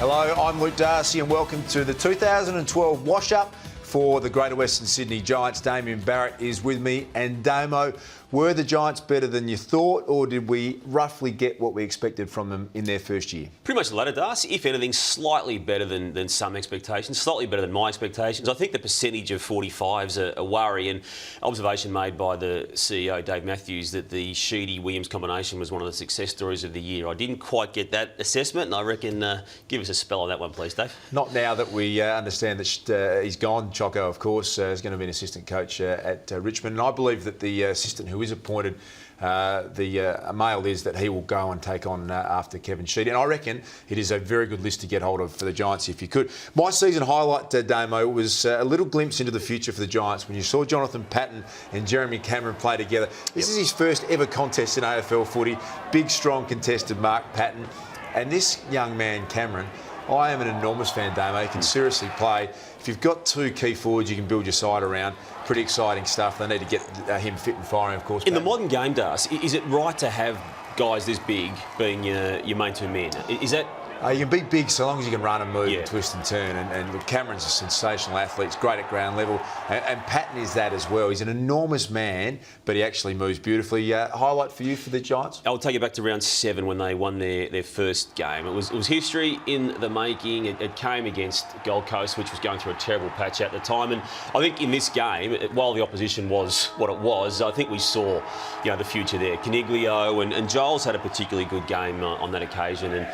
Hello, I'm Luke Darcy and welcome to the 2012 wash-up for the Greater Western Sydney Giants. Damien Barrett is with me. And Damo, were the Giants better than you thought, or did we roughly get what we expected from them in their first year? Pretty much the latter, Darcy. If anything, slightly better than some expectations, slightly better than my expectations. I think the percentage of 45's a worry, and observation made by the CEO, Dave Matthews, that the Sheedy-Williams combination was one of the success stories of the year. I didn't quite get that assessment, and I reckon give us a spell on that one, please, Dave. Not now that we understand that he's gone. Choco, of course, is going to be an assistant coach at Richmond. And I believe that the assistant who is appointed, the mail is that he will go and take on after Kevin Sheedy. And I reckon it is a very good list to get hold of for the Giants if you could. My season highlight, Damo, was a little glimpse into the future for the Giants when you saw Jonathan Patton and Jeremy Cameron play together. This is his first ever contest in AFL footy. Big, strong contested Mark Patton. And this young man, Cameron, I am an enormous fan, Damo. He can seriously play. If you've got two key forwards you can build your side around, pretty exciting stuff. They need to get him fit and firing, of course. In the modern game, Darcy, is it right to have guys this big being your main two men? Is that... You can be big so long as you can run and move and twist and turn. And look, Cameron's a sensational athlete. He's great at ground level. And Patton is that as well. He's an enormous man, but he actually moves beautifully. Highlight for you for the Giants? I'll take you back to round 7 when they won their first game. It was history in the making. It came against Gold Coast, which was going through a terrible patch at the time. And I think in this game, while the opposition was what it was, I think we saw the future there. Caniglio and Giles had a particularly good game on that occasion. And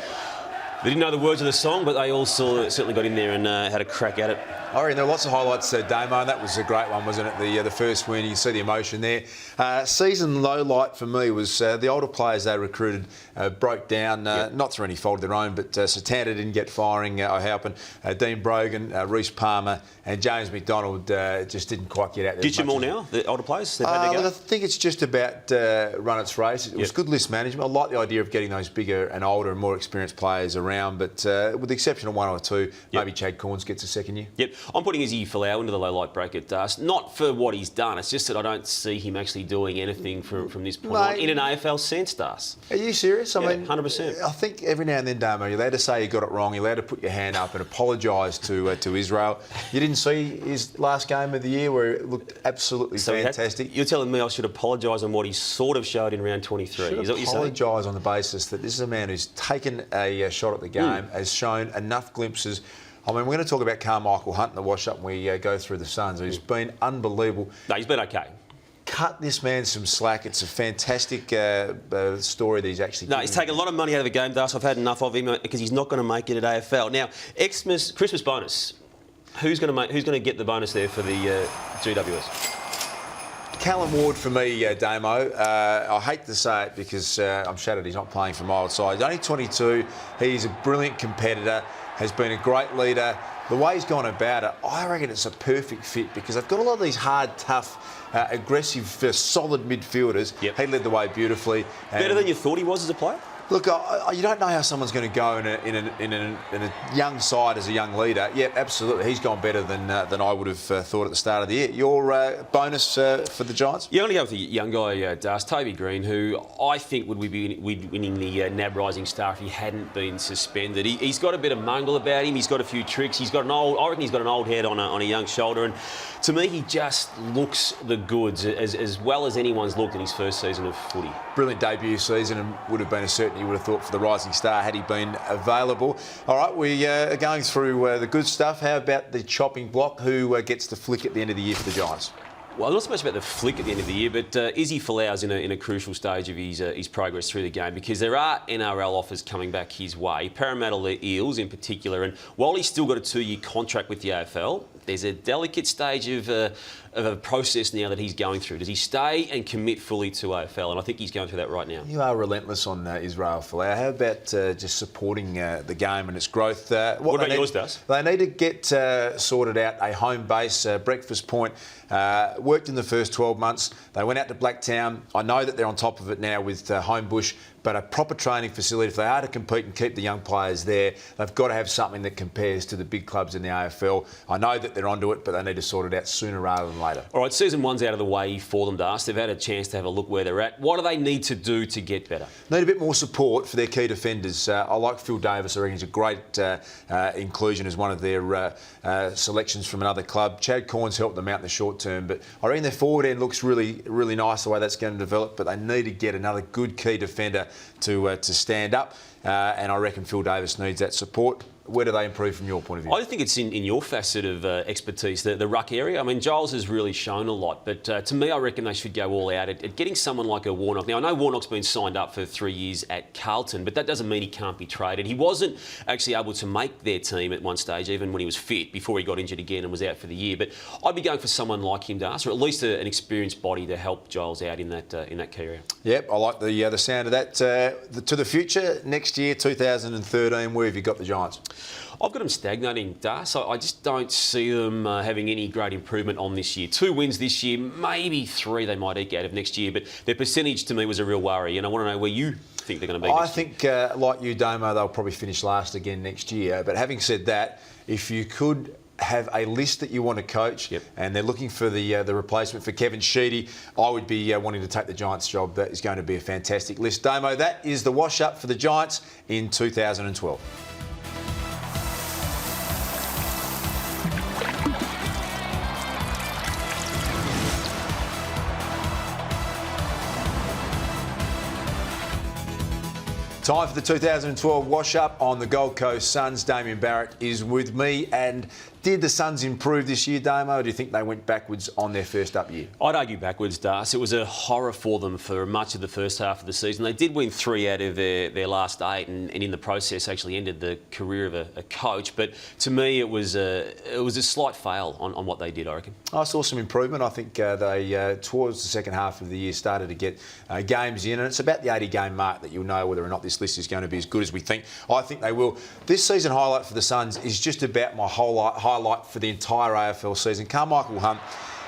they didn't know the words of the song, but they all certainly got in there and had a crack at it. I reckon there were lots of highlights, Damo, and that was a great one, wasn't it? The first win, you can see the emotion there. Season low light for me was the older players they recruited broke down, not through any fault of their own, but Satanta didn't get firing, O'Halpin, Dean Brogan, Reece Palmer and James McDonald just didn't quite get out there. Ditch them all now, the older players? They've had their go? I think it's just about run its race. It was good list management. I like the idea of getting those bigger and older and more experienced players around, but with the exception of one or two, maybe Chad Corns gets a second year. Yep. I'm putting Izzy Folau into the low light bracket, Dust. Not for what he's done. It's just that I don't see him actually doing anything from this point on in an AFL sense, Dust. Are you serious? I mean, 100%. I think every now and then, Damo, you're allowed to say you got it wrong. You're allowed to put your hand up and apologise to Israel. You didn't see his last game of the year where it looked absolutely fantastic. You're telling me I should apologise on what he sort of showed in round 23. Is that what you're saying? Apologise on the basis that this is a man who's taken a shot at the game, has shown enough glimpses. I mean, we're going to talk about Carmichael Hunt in the wash-up when we go through the Suns, who's been unbelievable. No, he's been okay. Cut this man some slack. It's a fantastic story that he's actually... No, he's taken a lot of money out of the game, Dust. I've had enough of him because he's not going to make it at AFL. Now, Christmas bonus. Who's going to get the bonus there for the GWS? Callum Ward for me, Damo. I hate to say it because I'm shattered he's not playing for my old side. He's only 22. He's a brilliant competitor, has been a great leader. The way he's gone about it, I reckon it's a perfect fit because they've got a lot of these hard, tough, aggressive, solid midfielders. Yep. He led the way beautifully. Better than you thought he was as a player? Look, you don't know how someone's going to go in a young side as a young leader. Yeah, absolutely. He's gone better than I would have thought at the start of the year. Your bonus for the Giants? Yeah, I'm going to go with the young guy, Toby Green, who I think would be winning the NAB Rising Star if he hadn't been suspended. He's got a bit of mungle about him. He's got a few tricks. I reckon he's got an old head on a young shoulder. And to me, he just looks the goods as well as anyone's looked in his first season of footy. Brilliant debut season and would have been a certainty you would have thought for the Rising Star had he been available. All right, we are going through the good stuff. How about the chopping block? Who gets the flick at the end of the year for the Giants? Well, not so much about the flick at the end of the year, but Izzy Folau's in a crucial stage of his progress through the game because there are NRL offers coming back his way, Parramatta Eels in particular, and while he's still got a 2-year contract with the AFL, there's a delicate stage of a process now that he's going through. Does he stay and commit fully to AFL? And I think he's going through that right now. You are relentless on Israel Folau. How about just supporting the game and its growth? What about yours, Das? They need to get sorted out a home base, Breakfast Point. Worked in the first 12 months. They went out to Blacktown. I know that they're on top of it now with Homebush but a proper training facility. If they are to compete and keep the young players there, they've got to have something that compares to the big clubs in the AFL. I know that they're onto it, but they need to sort it out sooner rather than later. All right, season one's out of the way for them, Das. They've had a chance to have a look where they're at. What do they need to do to get better? Need a bit more support for their key defenders. I like Phil Davis. I reckon he's a great inclusion as one of their selections from another club. Chad Corns helped them out in the short term, but I reckon their forward end looks really, really nice the way that's going to develop, but they need to get another good key defender to stand up, and I reckon Phil Davis needs that support. Where do they improve from your point of view? I think it's in your facet of expertise, the ruck area. I mean, Giles has really shown a lot, but to me, I reckon they should go all out at getting someone like a Warnock. Now, I know Warnock's been signed up for 3 years at Carlton, but that doesn't mean he can't be traded. He wasn't actually able to make their team at one stage, even when he was fit, before he got injured again and was out for the year. But I'd be going for someone like him, Das, or at least an experienced body to help Giles out in that key area. Yep, I like the sound of that. To the future, next year, 2013, where have you got the Giants? I've got them stagnating, Das. I just don't see them having any great improvement on this year. 2 wins this year, maybe 3 they might eke out of next year, but their percentage to me was a real worry, and I want to know where you think they're going to be I think, like you, Damo, they'll probably finish last again next year. But having said that, if you could have a list that you want to coach, yep, and they're looking for the replacement for Kevin Sheedy, I would be wanting to take the Giants job. That is going to be a fantastic list. Damo, that is the wash-up for the Giants in 2012. Time for the 2012 wash-up on the Gold Coast Suns. Damien Barrett is with me. And did the Suns improve this year, Damo, or do you think they went backwards on their first up year? I'd argue backwards, Das. It was a horror for them for much of the first half of the season. They did win 3 out of their last 8, and in the process actually ended the career of a coach. But to me, it was a slight fail on what they did, I reckon. I saw some improvement. I think they, towards the second half of the year, started to get games in, and it's about the 80-game mark that you'll know whether or not this list is going to be as good as we think. I think they will. This season highlight for the Suns is just about my highlight for the entire AFL season. Carmichael Hunt,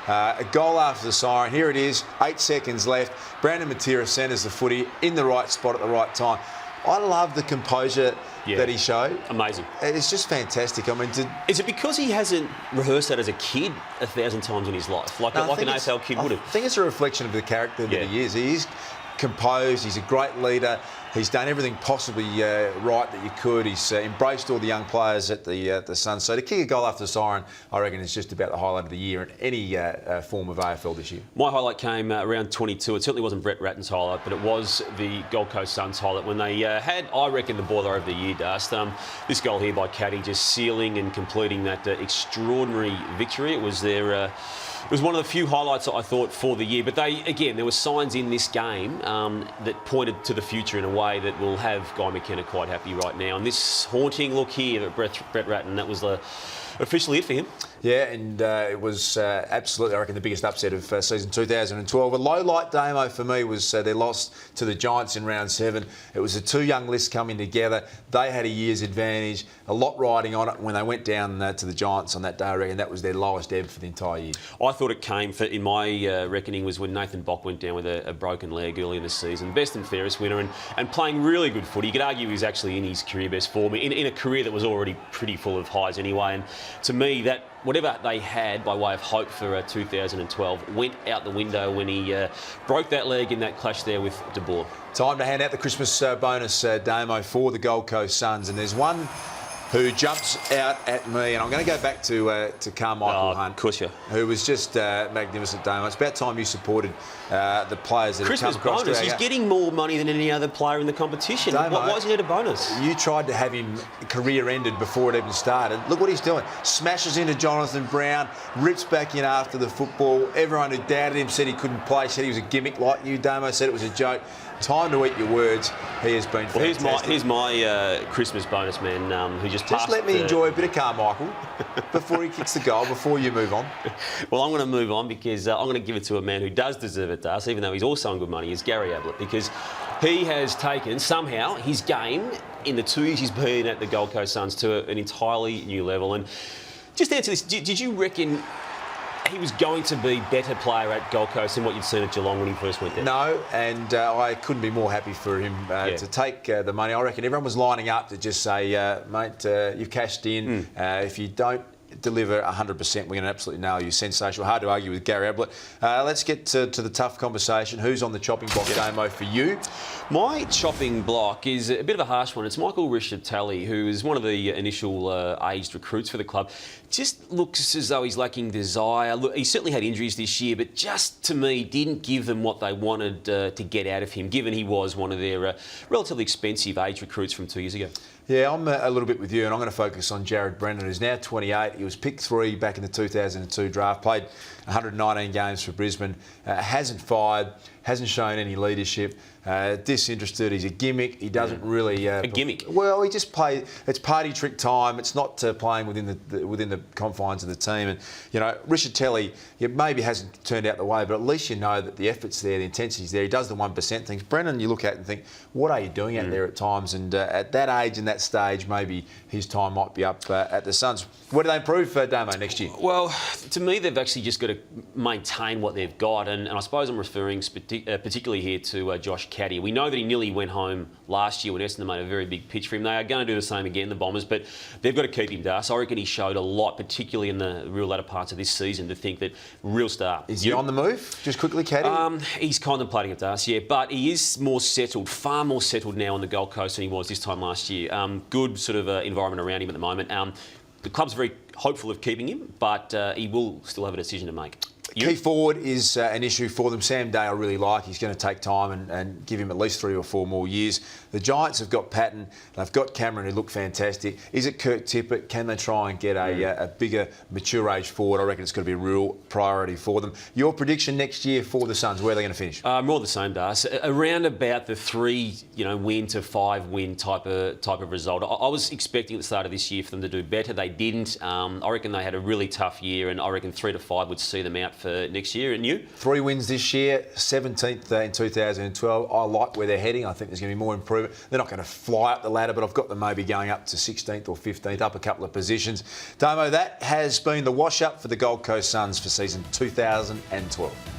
a goal after the siren. Here it is, 8 seconds left. Brandon Matera centres the footy in the right spot at the right time. I love the composure that he showed. Amazing. It's just fantastic. I mean, is it because he hasn't rehearsed that as a kid 1,000 times in his life, like an AFL kid would have? I think it's a reflection of the character that he is. He is composed. He's a great leader. He's done everything possibly right that you could. He's embraced all the young players at the Suns. So to kick a goal after the siren, I reckon is just about the highlight of the year in any form of AFL this year. My highlight came around 22. It certainly wasn't Brett Ratton's highlight, but it was the Gold Coast Suns highlight when they had, I reckon, the boiler of the year, Dust. This goal here by Caddy, just sealing and completing that extraordinary victory. It was their... It was one of the few highlights I thought for the year. But there were signs in this game that pointed to the future in a way that will have Guy McKenna quite happy right now. And this haunting look here at Brett Ratton, that was officially it for him. Yeah, and it was absolutely, I reckon, the biggest upset of season 2012. A low light, Damo, for me was their loss to the Giants in round 7. It was the 2 young lists coming together. They had a year's advantage, a lot riding on it. When they went down to the Giants on that day, I reckon that was their lowest ebb for the entire year. I thought it came, in my reckoning, was when Nathan Bock went down with a broken leg early in the season. Best and fairest winner and playing really good footy. You could argue he was actually in his career best form, in a career that was already pretty full of highs anyway. And to me, that whatever they had by way of hope for 2012 went out the window when he broke that leg in that clash there with De Boer. Time to hand out the Christmas bonus, Damo, for the Gold Coast Suns. And there's one who jumps out at me, and I'm going to go back to Carmichael Hunt, who was just magnificent, Damo. It's about time you supported the players that Christmas have come across. Bonus. He's getting more money than any other player in the competition. Damo, why isn't it a bonus? You tried to have him career ended before it even started. Look what he's doing. Smashes into Jonathan Brown, rips back in after the football. Everyone who doubted him said he couldn't play, said he was a gimmick like you, Damo, said it was a joke. Time to eat your words. He has been fantastic. Well, here's my Christmas bonus, man, who just passed. Just let me enjoy a bit of Carmichael before he kicks the goal, before you move on. Well, I'm going to move on because I'm going to give it to a man who does deserve it, Das, even though he's also on good money, is Gary Ablett, because he has taken, somehow, his game in the 2 years he's been at the Gold Coast Suns to an entirely new level. And just answer this, did you reckon he was going to be a better player at Gold Coast than what you'd seen at Geelong when he first went there? No, and I couldn't be more happy for him to take the money. I reckon everyone was lining up to just say, mate, you've cashed in. If you don't deliver 100%, we're going to absolutely nail you. Sensational. Hard to argue with Gary Ablett. Let's get to the tough conversation. Who's on the chopping block, Damo, for you? My chopping block is a bit of a harsh one. It's Michael Richard-Talley, who is one of the initial aged recruits for the club. Just looks as though he's lacking desire. Look, he certainly had injuries this year, but just to me didn't give them what they wanted to get out of him, given he was one of their relatively expensive age recruits from 2 years ago. Yeah, I'm a little bit with you, and I'm going to focus on Jared Brennan, who's now 28. He was picked 3 back in the 2002 draft, played 119 games for Brisbane, hasn't fired, hasn't shown any leadership, disinterested. He's a gimmick. He doesn't really... a gimmick? Well, he just plays... It's party trick time. It's not playing within the confines of the team. And, you know, Richard-Talley, maybe hasn't turned out the way, but at least you know that the effort's there, the intensity's there. He does the 1% things. Brennan, you look at and think, what are you doing out there at times? And at that age and that stage, maybe his time might be up at the Suns. Where do they improve, Damo, next year? Well, to me, they've actually just got to maintain what they've got. And I suppose I'm referring particularly here to Josh Caddy. We know that he nearly went home last year when Essendon made a very big pitch for him. They are going to do the same again, the Bombers, but they've got to keep him, Das. I reckon he showed a lot, particularly in the real latter parts of this season, to think that real star. Is he on the move? Just quickly, Caddy? He's contemplating it, Das, yeah, but he is more settled, far more settled now on the Gold Coast than he was this time last year. Good sort of environment around him at the moment. The club's very hopeful of keeping him, but he will still have a decision to make. Key forward is an issue for them. Sam Day I really like. He's going to take time and give him at least 3 or 4 more years. The Giants have got Patton. They've got Cameron, who look fantastic. Is it Kirk Tippett? Can they try and get a bigger, mature age forward? I reckon it's going to be a real priority for them. Your prediction next year for the Suns, where are they going to finish? More the same, Das. Around about the 3, win to 5 win type of result. I was expecting at the start of this year for them to do better. They didn't. I reckon they had a really tough year, and I reckon 3 to 5 would see them out for next year. And you? 3 wins this year, 17th in 2012. I like where they're heading. I think there's going to be more improvement. They're not going to fly up the ladder, but I've got them maybe going up to 16th or 15th, up a couple of positions. Damo, that has been the wash-up for the Gold Coast Suns for season 2012.